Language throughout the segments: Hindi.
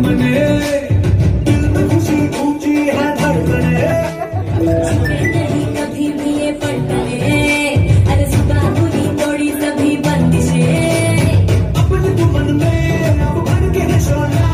मने, दिल में खुशी ऊंची है धड़कने। नहीं कभी भी ये पलटने, अरे सुबह पूरी तोड़ी सभी बंदिशें। अपने तू मन में अब भर के है शोला,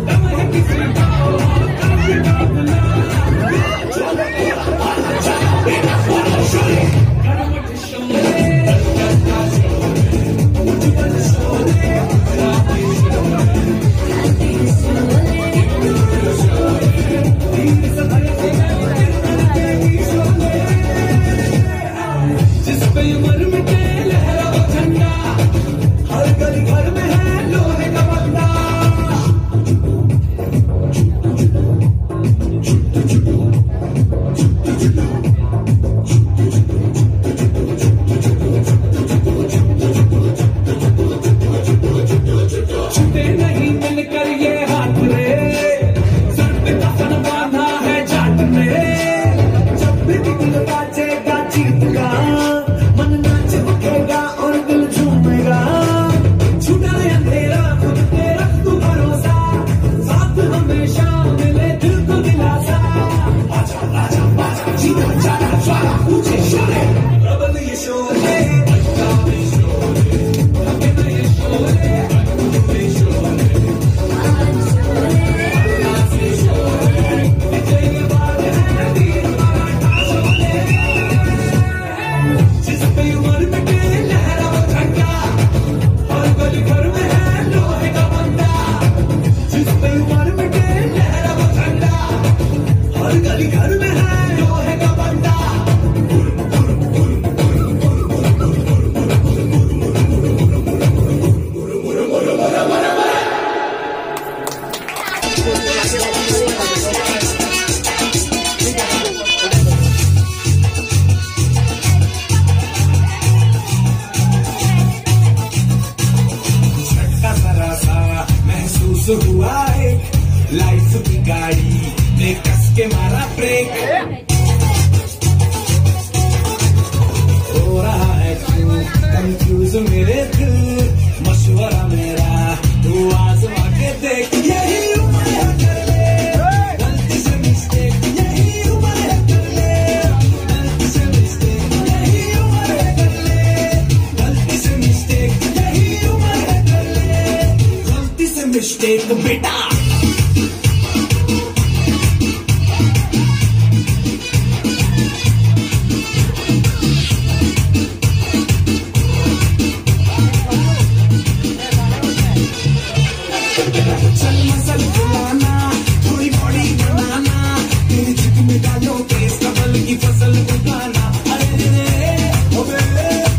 दम है किसी का और कर का अपना। जिस पे उम्र में लहरा वो झंडा, हर गली घर में है लोहे का बंदा। छूटे नहीं मिलकर ये हाथ रे, सर पे कफन बांधा है जाट में। जब भी दिल बाजेगा जीत का, मन नाच उठेगा और दिल झूमेगा। छूटा है अंधेरा खुद पे रख तू भरोसा, साथ हमेशा मिले दिल को दिलासा। आजा आजा आजा जीना जाना ज्वाला ऊंचे शोले, प्रबल ये शोले, ये शोले, ये शोले। जिस पे उम्र में लहरा वो झंडा, हर गली घर में है लोहे का बंदा। जिस पे उम्र में लहरा वो झंडा, हर गली घर में है लोहे का बंदा। महसूस हुआ एक लाइफ की गाड़ी ने कस के मारा ब्रेक। हो रहा है क्यों कंफ्यूज मेरे दिल, मशवरा मेरा तू आजमा के देख। यही उम्र है कर ले गलती से मिस्टेक, यही उम्र है कर ले गलती से मिस्टेक, यही उम्र है कर ले गलती से मिस्टेक, यही उम्र है कर ले गलती से मिस्टेक बेटा। चल मसल फुलाना, थोड़ी बॉडी बनाना, तेरी चिक में डालो केस कबल की फसल उगाना। अरे रे ओ बे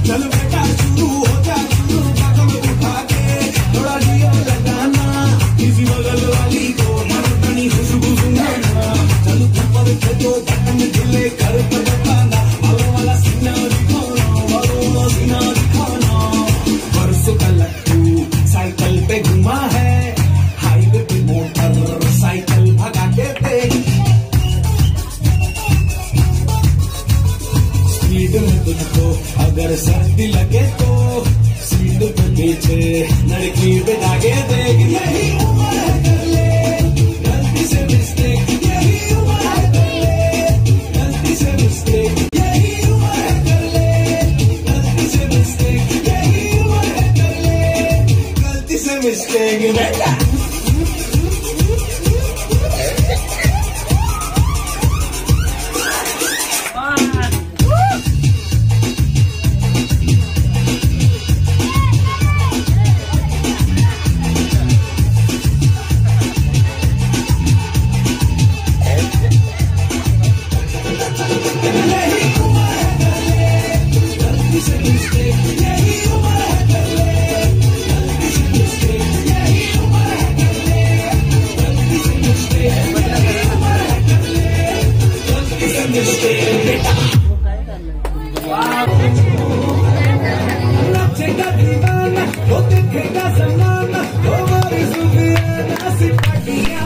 चल बेटा शुरू हो जा शुरू, कदम उठा के थोड़ा दिया लगाना, किसी बगल वाली को मरकनी खुशबू सुनाना। चल ऊपर पे तो बटन ढीले कर बताना, वालों वाला सीना दिखाना, वालों वाला सीना दिखाना। परसों का लट्टू साइकिल पे घुमा है, हाईवे पे मोटर साइकिल भगाते थे। स्पीड में तुझको अगर सर्दी लगे तो सीट पे पीछे लड़की बिठा के देख। यही उम्र है कर ले गलती से मिस्टेक, यही उम्र है कर ले गलती से मिस्टेक, यही उम्र है कर ले गलती से मिस्टेक, यही उम्र है कर ले गलती से मिस्टेक बेटा। नाचेगा दीवाना, वो देखेगा जमाना, हमारी सुफियाना सिपाहिया।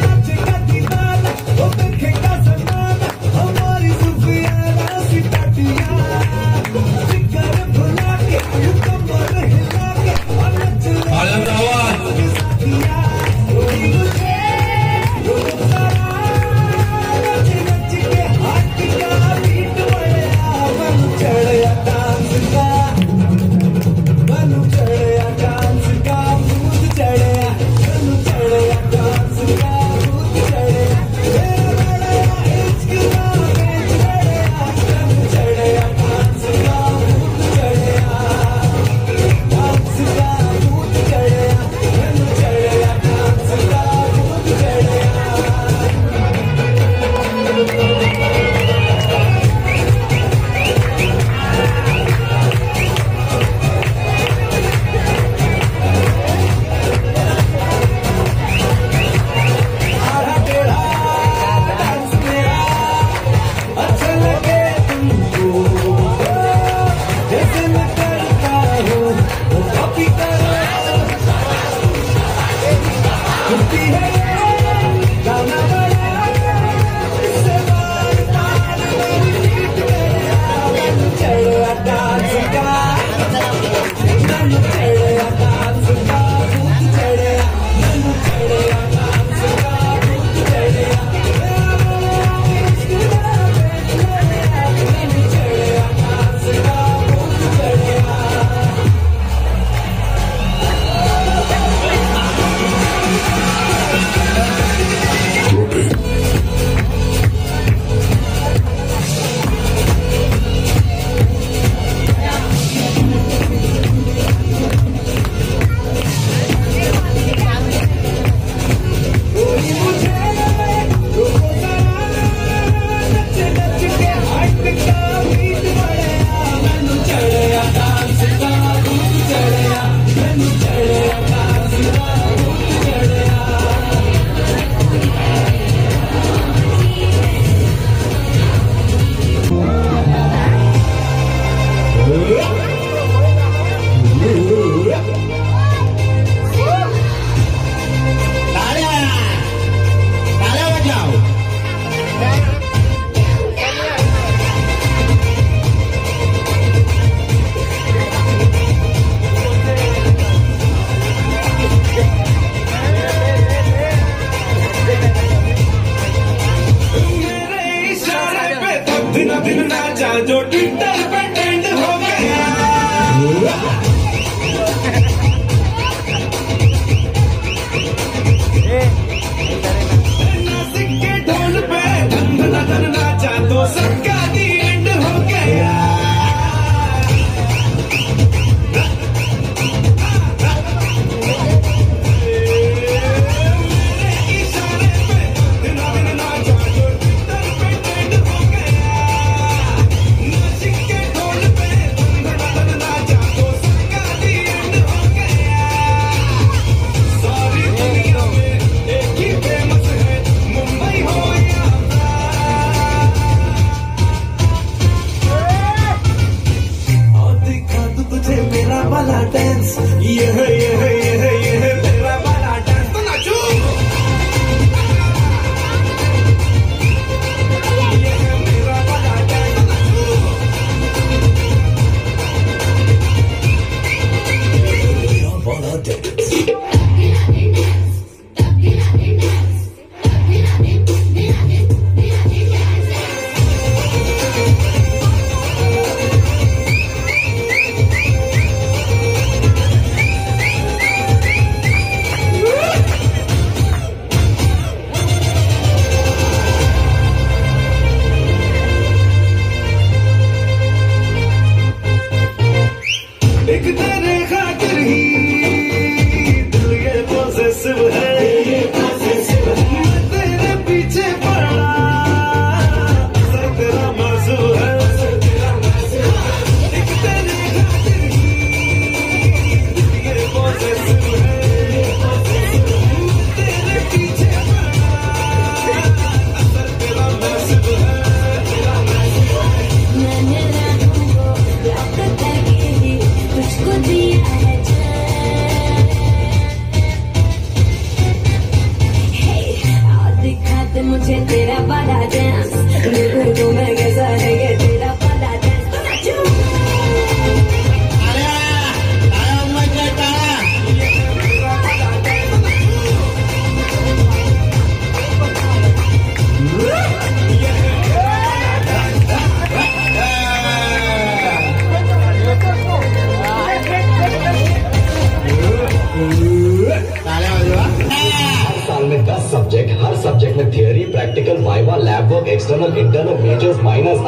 नाचेगा दीवाना, वो देखेगा जमाना, हमारी सुफियाना सिपाहिया। Plus minus